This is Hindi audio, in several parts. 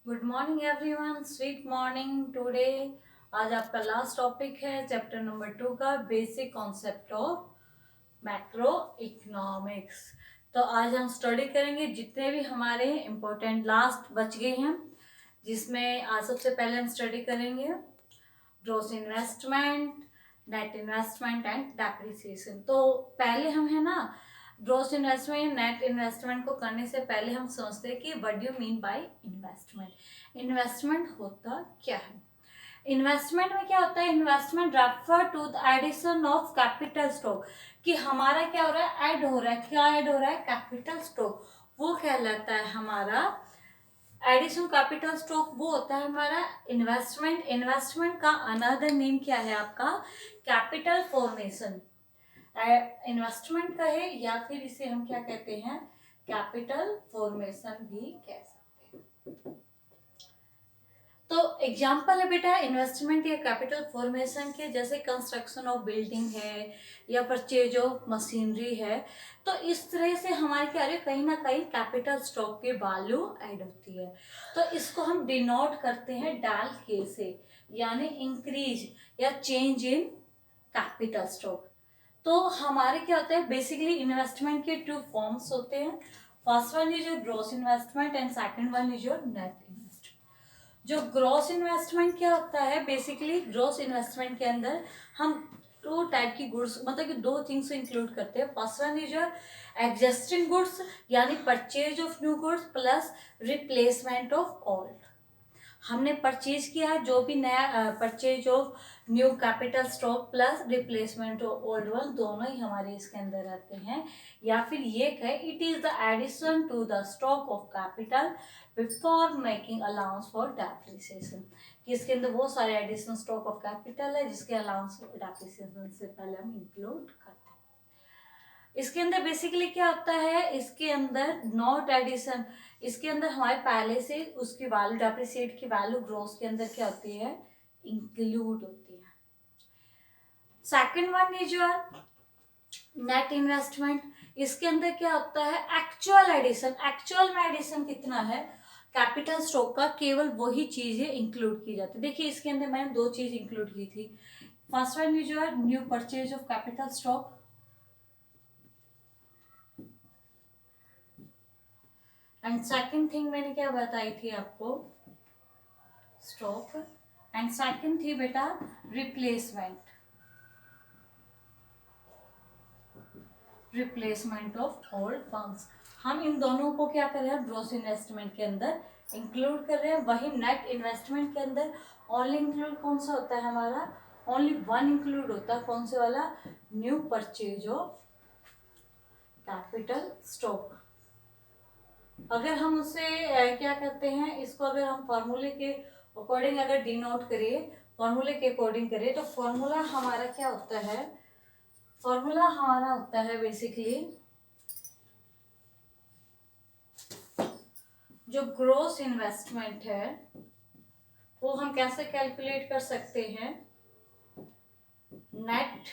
Good morning everyone, sweet morning today. आज आपका लास्ट टॉपिक है चैप्टर नंबर 2 का basic concept of macro economics. तो आज हम स्टडी करेंगे जितने भी हमारे इम्पोर्टेंट लास्ट बच गए हैं, जिसमें आज सबसे पहले हम स्टडी करेंगे gross investment, net investment and depreciation. तो पहले हम है ना ग्रॉस इन्वेस्टमेंट नेट इन्वेस्टमेंट को करने से पहले हम समझते हैं कि what do you mean by investment. Investment होता क्या है? इन्वेस्टमेंट में क्या होता है? Investment refer to the addition of capital stock. कि हमारा क्या हो रहा है? ऐड हो रहा है। क्या ऐड हो रहा है? Capital stock. वो कहलाता है हमारा एडिशनल कैपिटल स्टॉक। वो होता है हमारा इन्वेस्टमेंट। इन्वेस्टमेंट का अनदर नेम क्या है आपका? Capital formation. इन्वेस्टमेंट का है या फिर इसे हम क्या कहते हैं? कैपिटल फॉर्मेशन भी कह सकते हैं। तो एग्जाम्पल है बेटा इन्वेस्टमेंट या कैपिटल फॉर्मेशन के, जैसे कंस्ट्रक्शन ऑफ बिल्डिंग है या परचेज ऑफ मशीनरी है। तो इस तरह से हमारे क्या है, कहीं ना कहीं कैपिटल स्टॉक की वैल्यू ऐड होती है। तो इसको हम डिनोट करते हैं डाल के से, यानी इंक्रीज या चेंज इन कैपिटल स्टॉक। तो हमारे क्या होता है, बेसिकली इन्वेस्टमेंट के टू फॉर्म्स होते हैं। First one is your gross investment and second one is your net investment. जो ग्रॉस इन्वेस्टमेंट क्या होता है, बेसिकली ग्रॉस इन्वेस्टमेंट के अंदर हम टू टाइप की गुड्स, मतलब कि दो थिंग्स इंक्लूड करते हैं। First one is your existing goods, यानी purchase of new goods plus replacement of old. हमने परचेज किया है जो भी नया, purchase of new capital stock plus replacement of old one, दोनों ही हमारे इसके अंदर आते हैं। या फिर ये कहे it is the addition to the stock of capital before making allowance for depreciation. इसके अंदर बहुत सारे एडिशनल स्टॉक ऑफ कैपिटल है जिसके अलाउंस डेप्रिसिएशन से पहले हम इंक्लूड करते हैं। इसके अंदर बेसिकली क्या होता है, इसके अंदर नॉट एडिशन, इसके अंदर हमारे पहले से उसकी वैल्यू, डेप्रिसिएट की वैल्यू ग्रोथ के अंदर क्या होती है? इंक्लूड होती है। Second one is your net investment. इसके अंदर क्या होता है? Actual addition. एक्चुअल में एडिशन कितना है कैपिटल स्टॉक का? केवल वही चीजें इंक्लूड की जाती है। देखिए इसके अंदर मैंने दो चीज इंक्लूड की थी। First one is your new purchase of capital stock, and second thing मैंने क्या बताई थी आपको? स्टॉक। एंड सेकंड थी बेटा replacement, replacement of old funds. हम इन दोनों को क्या कर रहे हैं? ग्रॉस इन्वेस्टमेंट के अंदर इंक्लूड कर रहे हैं। वही नेट इन्वेस्टमेंट के अंदर ओनली इंक्लूड कौन सा होता है हमारा? ओनली वन इंक्लूड होता है। कौन से वाला? New purchase of capital stock. अगर हम उसे क्या करते हैं, इसको अगर हम फॉर्मूले के अकॉर्डिंग अगर डिनोट करिए, फॉर्मूले के अकॉर्डिंग करिए, तो फॉर्मूला हमारा क्या होता है? फॉर्मूला हमारा होता है बेसिकली, जो ग्रोस इन्वेस्टमेंट है वो हम कैसे कैलकुलेट कर सकते हैं? Net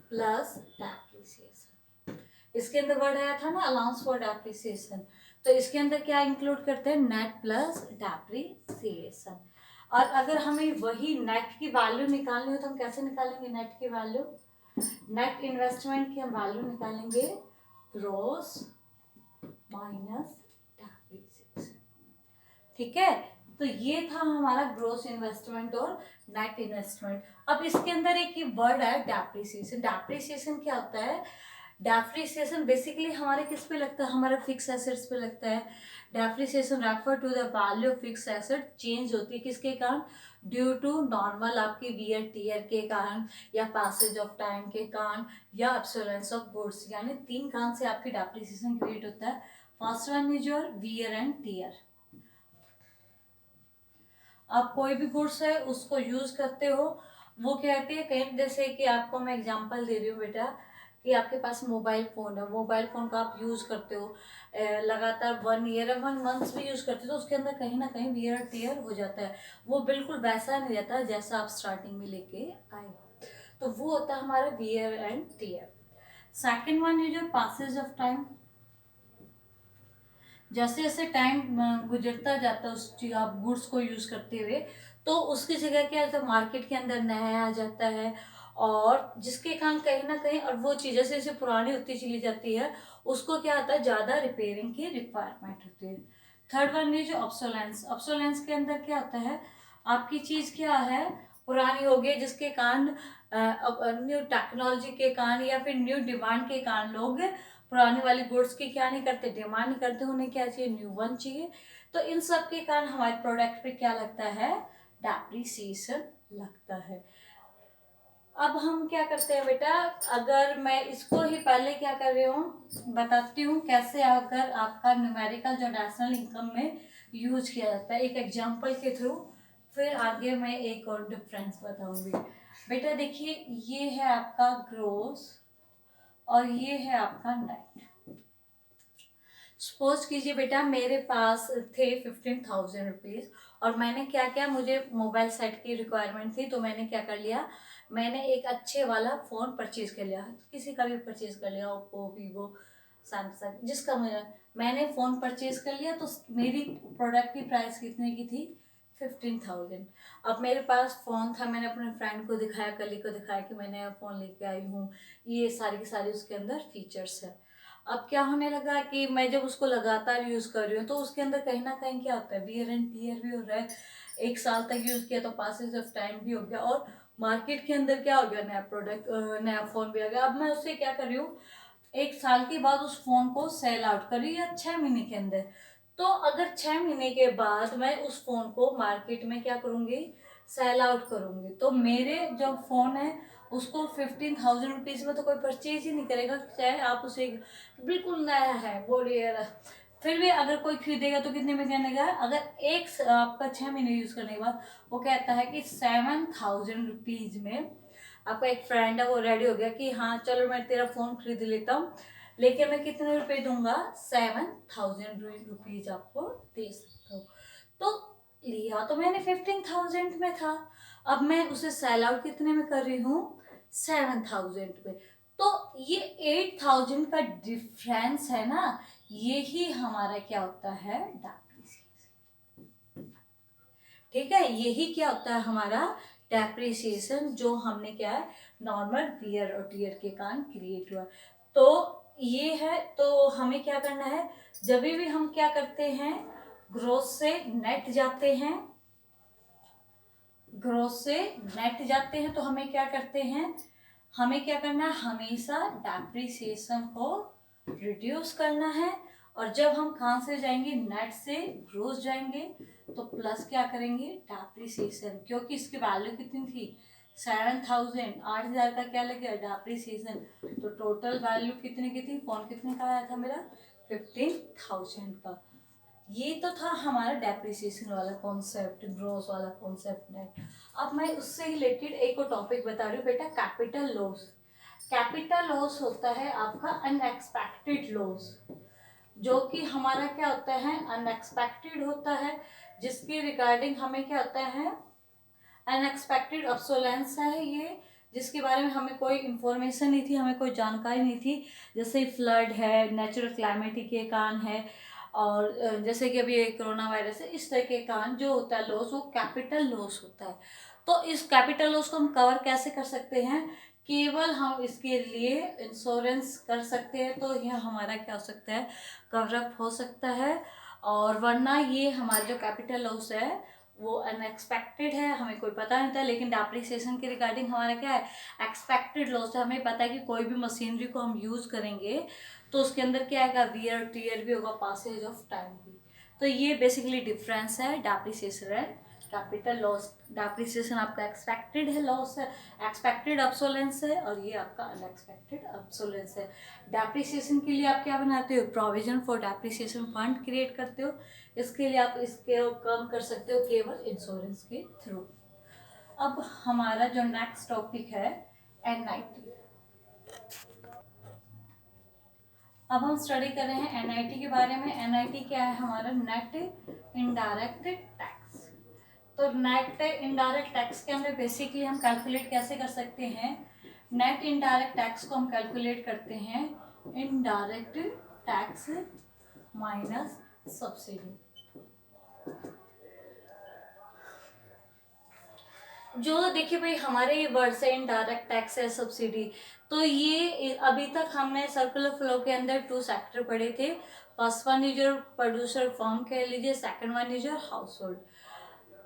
plus depreciation. इसके अंदर वर्ड आया था ना अलाउंस फॉर डेप्रिसिएशन, तो इसके अंदर क्या इंक्लूड करते हैं? Net plus depreciation. और अगर हमें वही नेट की वैल्यू निकालनी हो तो हम कैसे निकालेंगे नेट की वैल्यू? नेट इन्वेस्टमेंट की हम वैल्यू निकालेंगे ग्रॉस माइनस डेप्रिसिएशन। ठीक है, तो ये था हमारा ग्रोस इन्वेस्टमेंट और नेट इन्वेस्टमेंट। अब इसके अंदर एक वर्ड है डेप्रिसिएशन। डेप्रिसिएशन क्या होता है? डेप्रिसिएशन बेसिकली हमारे किस पे लगता है? हमारे फिक्स एसेट्स पे लगता है। Depreciation refer to the value of fix asset change होती है किसके कारण? ड्यू टू नॉर्मल आपकी वियर टीयर के कारण, या पैसेज ऑफ टाइम के कारण, या ऑब्सोलेंस ऑफ गुड्स। यानी तीन कारण से आपकी डेप्रिसिएशन क्रिएट होता है। First one is your wear and tear. आप कोई भी गुड्स है उसको यूज करते हो, वो कहते हैं कहीं, जैसे कि आपको मैं एग्जांपल दे रही हूँ बेटा, कि आपके पास मोबाइल फ़ोन है, मोबाइल फ़ोन का आप यूज़ करते हो लगातार 1 ईयर 1 मंथ भी यूज़ करते हो, तो उसके अंदर कहीं ना कहीं वियर टीयर हो जाता है। वो बिल्कुल वैसा नहीं रहता जैसा आप स्टार्टिंग में लेके आए हो। तो वो होता है हमारा wear and tear. Second one is your passage of time. जैसे जैसे टाइम गुजरता जाता है उस आप गुड्स को यूज़ करते हुए, तो उसकी जगह क्या होता है, मार्केट के अंदर नया आ जाता है, और जिसके कारण कहीं ना कहीं, और वो चीज़ जैसे जैसे पुरानी होती चली जाती है, उसको क्या होता है, ज़्यादा रिपेयरिंग की रिक्वायरमेंट होती है। थर्ड वन है जो ऑब्सोलेंस। ऑब्सोलेंस के अंदर क्या होता है, आपकी चीज़ क्या है, पुरानी हो गई, जिसके कारण न्यू टेक्नोलॉजी के कारण या फिर न्यू डिमांड के कारण लोग पुरानी वाली गुड्स की क्या नहीं करते, डिमांड नहीं करते, उन्हें क्या चाहिए, न्यू वन चाहिए। तो इन सब के कारण हमारे प्रोडक्ट पे क्या लगता है, डेप्रिसिएशन लगता है। अब हम क्या करते हैं बेटा, अगर मैं इसको ही पहले क्या कर रही हूँ बताती हूँ कैसे अगर आपका न्यूमेरिकल जो नेशनल इनकम में यूज किया जाता है एक एग्जांपल के थ्रू, फिर आगे मैं एक और डिफरेंस बताऊंगी। बेटा देखिए, ये है आपका ग्रोस और ये है आपका नेट। सपोज कीजिए बेटा मेरे पास थे 15,000 रुपीज़, और मैंने क्या किया, मुझे मोबाइल सेट की रिक्वायरमेंट थी, तो मैंने क्या कर लिया, मैंने एक अच्छे वाला फ़ोन परचेज कर लिया, किसी का भी परचेज कर लिया, ओप्पो, वीवो, सैमसंग, जिसका मुझे, मैंने फ़ोन परचेज कर लिया। तो मेरी प्रोडक्ट की प्राइस कितने की थी, 15,000। अब मेरे पास फ़ोन था, मैंने अपने फ्रेंड को दिखाया, कली को दिखाया कि मैंने फ़ोन लेके आई हूँ, ये सारी की सारी उसके अंदर फीचर्स है। अब क्या होने लगा कि मैं जब उसको लगातार यूज़ कर रही हूँ, तो उसके अंदर कहीं ना कहीं क्या होता है, वियर एंड टियर भी हो रहा है। एक साल तक यूज़ किया तो पासेज ऑफ टाइम भी हो गया, और मार्केट के अंदर क्या हो गया, नया प्रोडक्ट, नया फ़ोन भी आ गया। अब मैं उससे क्या कर रही हूँ, एक साल के बाद उस फ़ोन को सेल आउट कर रही हूँ, या 6 महीने के अंदर। तो अगर 6 महीने के बाद मैं उस फ़ोन को मार्केट में क्या करूँगी, सेल आउट करूँगी, तो मेरे जो फ़ोन है उसको 15,000 रुपीज़ में तो कोई परचेज ही नहीं करेगा, चाहे आप उसे, बिल्कुल नया है बोलिए, फिर भी अगर कोई खरीदेगा तो कितने में खरीदेगा, अगर आपका 6 महीने यूज़ करने के बाद वो कहता है कि 7,000 रुपीज़ में आपका एक फ्रेंड है वो रेडी हो गया कि हाँ चलो मैं तेरा फ़ोन खरीद लेता हूँ, लेकिन मैं कितने रुपए दूंगा, 7,000 रुपीज़ आपको दे सकता हूँ। तो लिया तो मैंने 15,000 में था, अब मैं उसे सेल आउट कितने में कर रही हूँ, 7,000 पे। तो ये 8,000 का डिफरेंस है ना, यही हमारा क्या होता है, डेप्रिसिएशन। ठीक है, यही क्या होता है हमारा डेप्रिसिएशन, जो हमने क्या है, नॉर्मल वियर और टियर के कारण क्रिएट हुआ। तो ये है, तो हमें क्या करना है, जब भी हम क्या करते हैं, ग्रोथ से नेट जाते हैं, ग्रोथ से नेट जाते हैं, तो हमें क्या करते हैं, हमें क्या करना है, हमेशा डेप्रिसिएशन को रिड्यूस करना है। और जब हम कहाँ से जाएंगे, नेट से ग्रोथ जाएंगे, तो प्लस क्या करेंगे, डेप्रिसिएशन, क्योंकि इसकी वैल्यू कितनी थी, 7,000, 8,000 का क्या लगे डेप्रिसिएशन, तो टोटल वैल्यू कितने की थी, फोन कितने का आया था मेरा, 15,000 का। ये तो था हमारा डेप्रिसिएशन वाला कॉन्सेप्ट, ग्रोथ वाला कॉन्सेप्ट है। अब मैं उससे रिलेटेड एक और टॉपिक बता रही हूँ बेटा, कैपिटल लॉस। कैपिटल लॉस होता है आपका अनएक्सपेक्टेड लॉस, जो कि हमारा क्या होता है, अनएक्सपेक्टेड होता है, जिसके रिगार्डिंग हमें क्या होता है, अनएक्सपेक्टेड ऑब्सोलेंस है ये, जिसके बारे में हमें कोई इन्फॉर्मेशन नहीं थी, हमें कोई जानकारी नहीं थी। जैसे फ्लड है, नेचुरल क्लाइमेट के कारण है, और जैसे कि अभी ये कोरोना वायरस है, इस तरह के कारण जो होता है लॉस, वो कैपिटल लॉस होता है। तो इस कैपिटल लॉस को हम कवर कैसे कर सकते हैं, केवल हम इसके लिए इंश्योरेंस कर सकते हैं, तो यह हमारा क्या हो सकता है, कवरअप हो सकता है। और वरना ये हमारा जो कैपिटल लॉस है वो अनएक्सपेक्टेड है, हमें कोई पता नहीं था। लेकिन डेप्रिसिएशन के रिगार्डिंग हमारा क्या है, एक्सपेक्टेड लॉस है, हमें पता है कि कोई भी मशीनरी को हम यूज़ करेंगे तो उसके अंदर क्या आएगा, वियर टीयर भी होगा, पासेज ऑफ टाइम भी। तो ये बेसिकली डिफरेंस है depreciation and capital loss. Depreciation आपका एक्सपेक्टेड है लॉस है, एक्सपेक्टेड ऑब्सोलेंस है, और ये आपका अनएक्सपेक्टेड ऑब्सोलेंस है। डेप्रिसिएशन के लिए आप क्या बनाते हो, provision for depreciation fund create करते हो, इसके लिए आप इसके कम कर सकते हो केवल इंश्योरेंस के थ्रू। अब हमारा जो नेक्स्ट टॉपिक है, एनआईटी। अब हम स्टडी कर रहे हैं एनआईटी के बारे में। एनआईटी क्या है हमारा, नेट इनडायरेक्ट टैक्स। तो नेट इनडायरेक्ट टैक्स के अंदर बेसिकली हम कैलकुलेट कैसे कर सकते हैं, नेट इनडायरेक्ट टैक्स को हम कैलकुलेट करते हैं इनडायरेक्ट टैक्स माइनस सब्सिडी। जो देखिए भाई हमारे वर्ड से इनडायरेक्ट टैक्स है सब्सिडी, तो ये अभी तक हमने सर्कुलर फ्लो के अंदर 2 सेक्टर पढ़े थे। First one is your producer firm कह लीजिए, second one is your house hold,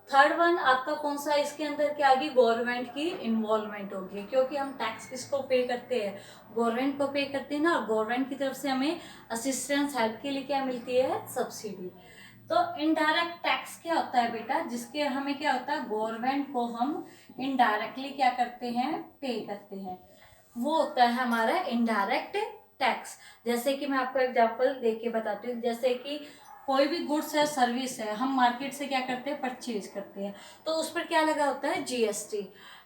third one आपका कौन सा, इसके अंदर क्या आगे गवर्नमेंट की इन्वॉल्वमेंट होगी, क्योंकि हम टैक्स किसको पे करते हैं, गवर्नमेंट को पे करते हैं ना। गवर्नमेंट की तरफ से हमें असिस्टेंस हेल्प के लिए क्या मिलती है, सब्सिडी। तो इनडायरेक्ट टैक्स क्या होता है बेटा, जिसके हमें क्या होता है, गवर्नमेंट को हम इनडायरेक्टली क्या करते हैं, पे करते हैं, वो होता है हमारा इनडायरेक्ट टैक्स। जैसे कि मैं आपको एग्जांपल दे के बताती हूँ, जैसे कि कोई भी गुड्स है, सर्विस है, हम मार्केट से क्या करते हैं, परचेज करते हैं, तो उस पर क्या लगा होता है, जीएसटी।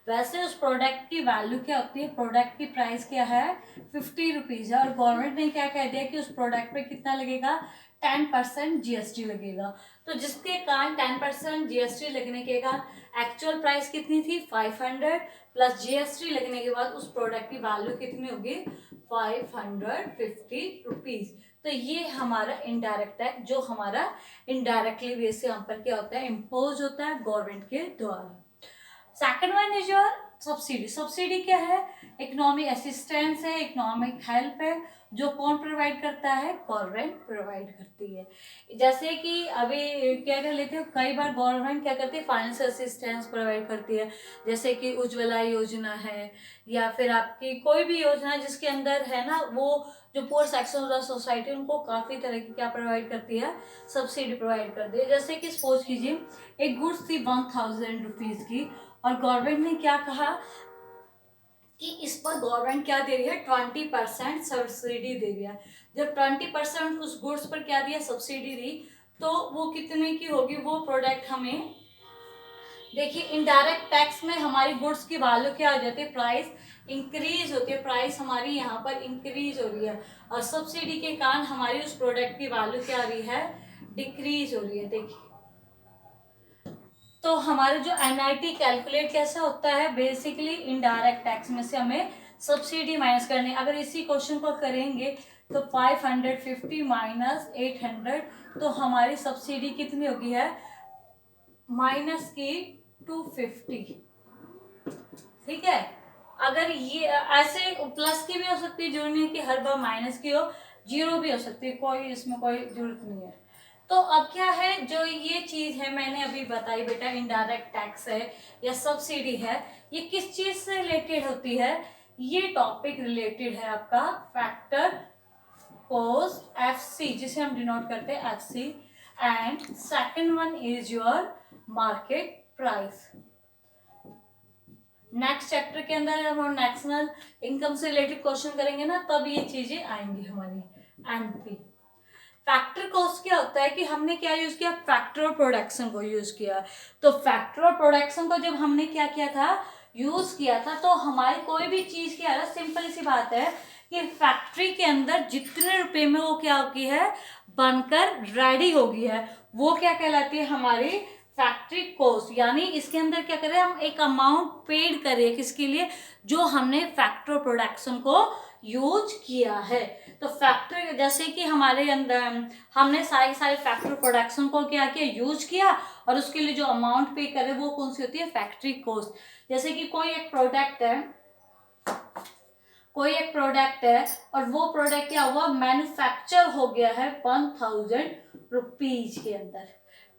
वैसे उस प्रोडक्ट की वैल्यू क्या होती है, प्रोडक्ट की प्राइस क्या है, 50 रुपीज़ है, और गवर्नमेंट ने क्या कह दिया कि उस प्रोडक्ट पे कितना लगेगा, 10% जीएसटी लगेगा। तो जिसके कारण 10% जीएसटी लगने के कारण एक्चुअल प्राइस कितनी थी, 500, प्लस जीएसटी लगने के बाद उस प्रोडक्ट की वैल्यू कितनी होगी, 550 रुपीज़। तो ये हमारा इनडायरेक्ट टैक्स, जो हमारा इनडायरेक्टली बेस से हम पर क्या होता है, इम्पोज होता है गवर्नमेंट के द्वारा। Second one is your subsidy. Subsidy क्या है, इकोनॉमिक असिस्टेंस है, इकोनॉमिक हेल्प है, जो कौन प्रोवाइड करता है, गवर्नमेंट प्रोवाइड करती है। जैसे कि अभी क्या कर लेते हैं, कई बार गवर्नमेंट क्या करती है, फाइनेंशियल असिस्टेंस प्रोवाइड करती है, जैसे कि उज्ज्वला योजना है, या फिर आपकी कोई भी योजना जिसके अंदर है ना, वो जो poor section of the society उनको काफ़ी तरह की क्या प्रोवाइड करती है, सब्सिडी प्रोवाइड करती है। जैसे कि सपोज कीजिए एक गुड्स थी 1000 रुपीज़ की, और गवर्नमेंट ने क्या कहा कि इस पर गवर्नमेंट क्या दे रही है, 20% सब्सिडी दे रही है। जब 20% उस गुड्स पर क्या दिया, सब्सिडी दी, तो वो कितने की होगी, वो प्रोडक्ट हमें, देखिए इनडायरेक्ट टैक्स में हमारी गुड्स की वैल्यू क्या हो जाती है, प्राइस इंक्रीज होती है, प्राइस हमारी यहाँ पर इंक्रीज हो रही है, और सब्सिडी के कारण हमारी उस प्रोडक्ट की वैल्यू क्या आ रही है, डिक्रीज हो रही है। देखिए तो हमारा जो एनआईटी कैलकुलेट कैसा होता है, बेसिकली इनडायरेक्ट टैक्स में से हमें सब्सिडी माइनस करनी है। अगर इसी क्वेश्चन को करेंगे तो 550 माइनस 800, तो हमारी सब्सिडी कितनी होगी है, माइनस की 250। ठीक है, अगर ये ऐसे प्लस की भी हो सकती है, जरूरी नहीं कि हर बार माइनस की हो, जीरो भी हो सकती है, कोई इसमें कोई जरूरत नहीं है। तो अब क्या है, जो ये चीज है मैंने अभी बताई बेटा, इनडायरेक्ट टैक्स है या सब्सिडी है, ये किस चीज से रिलेटेड होती है, ये टॉपिक रिलेटेड है आपका फैक्टर कॉस्ट, एफसी, जिसे हम डिनोट करते हैं FC, and second one is your market price. Next chapter के अंदर हम नेशनल इनकम से रिलेटेड क्वेश्चन करेंगे ना, तब ये चीजें आएंगी हमारी। एनपी फैक्टर कॉस्ट क्या होता है कि हमने क्या यूज किया, फैक्टर ऑफ प्रोडक्शन को यूज किया। तो फैक्टर ऑफ प्रोडक्शन को जब हमने क्या किया था, यूज किया था, तो हमारी कोई भी चीज की हालत, सिंपल सी बात है कि फैक्ट्री के अंदर जितने रुपए में वो क्या होगी है, बनकर रेडी होगी है, वो क्या कहलाती है, हमारी फैक्ट्री कॉस्ट। यानी इसके अंदर क्या करें, हम एक अमाउंट पेड करें किसके लिए, जो हमने फैक्टर प्रोडक्शन को यूज किया है। तो फैक्ट्री जैसे कि हमारे अंदर हमने सारे फैक्ट्री प्रोडक्शन को क्या किया, यूज किया, और उसके लिए जो अमाउंट पे करे वो कौन सी होती है, फैक्ट्री कॉस्ट। जैसे कि कोई एक प्रोडक्ट है और वो प्रोडक्ट क्या हुआ, मैन्युफैक्चर हो गया है 1000 रुपीज के अंदर।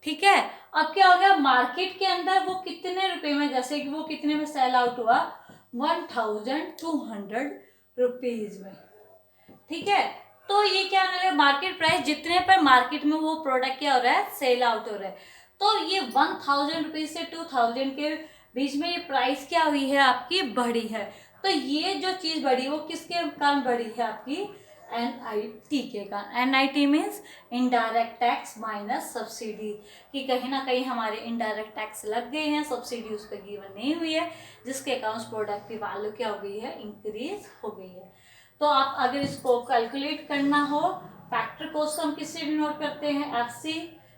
ठीक है, अब क्या हो गया, मार्केट के अंदर वो कितने रुपए में, जैसे कि वो कितने में सेल आउट हुआ, 1200 रुपीज में। ठीक है, तो ये क्या होने लगा, मार्केट प्राइस जितने पर मार्केट में वो प्रोडक्ट क्या हो रहा है, सेल आउट हो रहा है। तो ये 1000 रुपीज से 2000 के बीच में ये प्राइस क्या हुई है, आपकी बढ़ी है। तो ये जो चीज बढ़ी वो किसके कारण बढ़ी है, आपकी एनआईटी के कारण। NIT means indirect tax minus subsidy, कि कहीं ना कहीं हमारे इनडायरेक्ट टैक्स लग गए हैं, सब्सिडी उस पर गिवन नहीं हुई है, जिसके कारण उस प्रोडक्ट की वैल्यू क्या हो गई है, इंक्रीज हो गई है। तो आप अगर इसको कैलकुलेट करना हो, फैक्टर कॉस्ट को हम किससे डिनोट करते हैं, एफसी,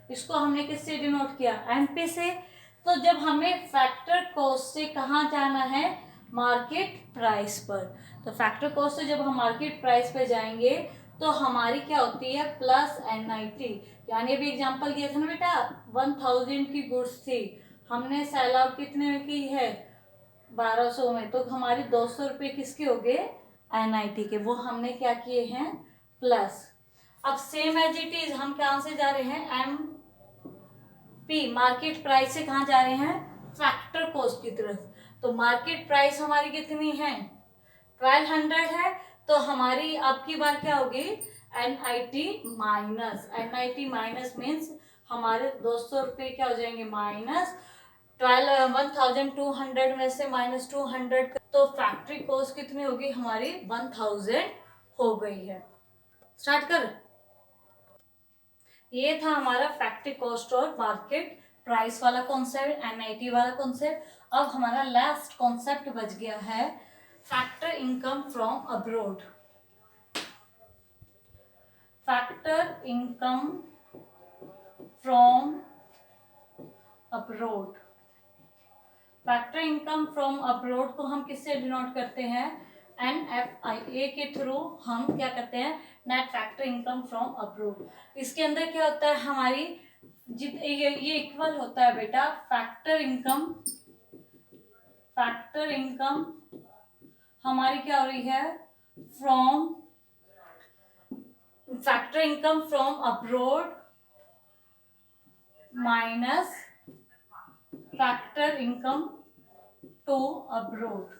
इसको हमने किससे डिनोट किया, एमपी से। तो जब हमें फैक्टर कॉस्ट से कहाँ जाना है, मार्केट प्राइस पर, तो फैक्टर कॉस्ट से जब हम मार्केट प्राइस पे जाएंगे तो हमारी क्या होती है प्लस NIT। यानी अभी एग्जांपल दिया था ना बेटा, 1000 की गुड्स थी, हमने सेल आउट कितने में की है 1200 में, तो हमारे 200 रुपये किसके हो गए NIT के, वो हमने क्या किए हैं प्लस। अब सेम एज इट इज हम कहाँ से जा रहे हैं MP मार्केट प्राइस से कहाँ जा रहे हैं फैक्टर कॉस्ट की तरफ। तो मार्केट प्राइस हमारी कितनी है 1200 है, तो हमारी आपकी बार क्या होगी NIT माइनस मीन्स हमारे 200 रुपये क्या हो जाएंगे माइनस 1200 में से -200, तो फैक्ट्री कॉस्ट कितनी होगी हमारी 1000 हो गई है। स्टार्ट कर। ये था हमारा फैक्ट्री कॉस्ट और मार्केट प्राइस वाला कॉन्सेप्ट, NIT वाला कॉन्सेप्ट। अब हमारा लास्ट कॉन्सेप्ट बच गया है factor income from abroad. Factor income from abroad, factor income from abroad को हम किससे डिनोट करते हैं NFIA के थ्रू हम क्या करते हैं net factor income from abroad. इसके अंदर क्या होता है हमारी ये इक्वल होता है बेटा फैक्टर इनकम हमारी क्या हो रही है from factor income from abroad minus factor income to abroad.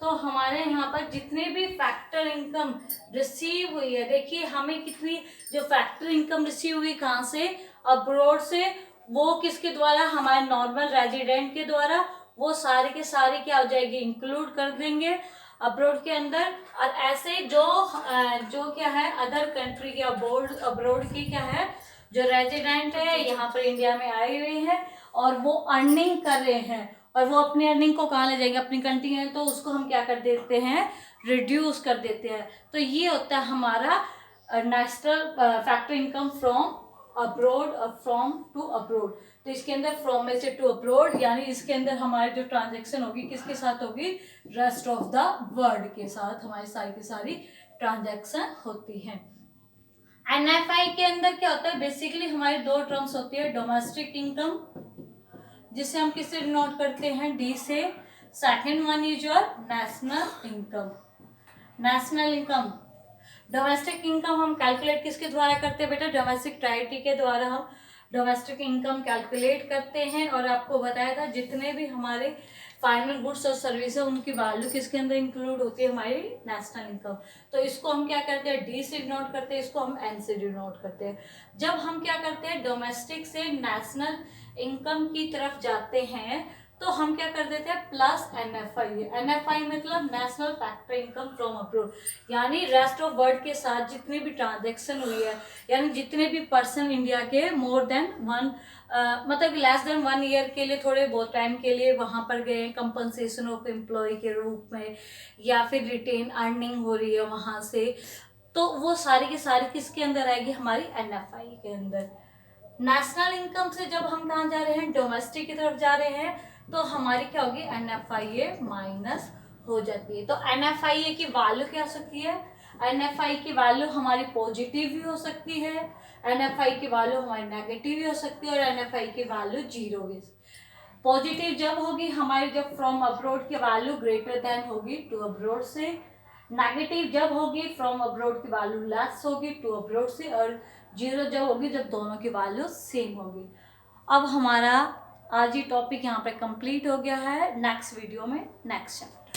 तो हमारे यहाँ पर जितने भी फैक्टर इनकम रिसीव हुई है, देखिए हमें कितनी जो फैक्टर इनकम रिसीव हुई कहाँ से अब्रोड से, वो किसके द्वारा हमारे नॉर्मल रेजिडेंट के द्वारा, वो सारे के सारे क्या हो जाएगी इंक्लूड कर देंगे अब्रोड के अंदर। और ऐसे जो क्या है अदर कंट्री के अब्रोड की क्या है जो रेजिडेंट है यहाँ पर इंडिया में आए हुए हैं और वो अर्निंग कर रहे हैं और वो अपनी अर्निंग को कहाँ ले जाएंगे अपनी कंट्री में, तो उसको हम क्या कर देते हैं रिड्यूस कर देते हैं। तो ये होता है हमारा national factor income from abroad और फ्रॉम टू अब्रोड। तो इसके अंदर फ्रॉम में से टू अब्रोड, यानी इसके अंदर हमारी जो ट्रांजेक्शन होगी किसके साथ होगी रेस्ट ऑफ द वर्ल्ड के साथ हमारी सारी की सारी ट्रांजेक्शन होती है। NFI के अंदर क्या होता है बेसिकली हमारी दो टर्म्स होती है डोमेस्टिक इनकम जिसे हम किससे डिनोट करते हैं D से, second one is your national income. National income domestic income हम कैलकुलेट किसके द्वारा करते हैं बेटा डोमेस्टिक ट्राइटी के द्वारा हम डोमेस्टिक इनकम कैलकुलेट करते हैं। और आपको बताया था जितने भी हमारे फाइनल गुड्स और सर्विस है उनकी वैल्यू किसके अंदर इंक्लूड होती है हमारी नेशनल इनकम। तो इसको हम क्या करते हैं D से डिनोट करते हैं, इसको हम N से डिनोट करते हैं। जब हम क्या करते हैं डोमेस्टिक से नेशनल इनकम की तरफ जाते हैं तो हम क्या कर देते हैं प्लस NFI मतलब national factor income from abroad, यानी रेस्ट ऑफ वर्ल्ड के साथ जितनी भी ट्रांजेक्शन हुई है, यानी जितने भी पर्सन इंडिया के मोर देन वन मतलब लेस देन 1 ईयर के लिए थोड़े बहुत टाइम के लिए वहाँ पर गए कंपनसेशन ऑफ एम्प्लॉय के रूप में या फिर रिटेन अर्निंग हो रही है वहाँ से, तो वो सारी की सारी किसके अंदर आएगी हमारी NFI के अंदर। नेशनल इनकम से जब हम कहाँ जा रहे हैं डोमेस्टिक की तरफ जा रहे हैं तो हमारी क्या होगी NFIA माइनस हो जाती है। तो NFIA की वैल्यू क्या हो सकती है, NFI की वैल्यू हमारी पॉजिटिव भी हो सकती है, NFI की वैल्यू हमारी नेगेटिव भी हो सकती है और NFI की वैल्यू 0 भी। पॉजिटिव जब होगी हमारी जब फ्रॉम अब्रोड की वैल्यू ग्रेटर देन होगी टू अब्रोड से, नेगेटिव जब होगी फ्रॉम अब्रोड की वैल्यू लेस होगी टू अब्रोड से, और 0 जब होगी जब दोनों की वैल्यू सेम होगी। अब हमारा आज ही टॉपिक यहाँ पे कंप्लीट हो गया है। नेक्स्ट वीडियो में नेक्स्ट चैप्टर।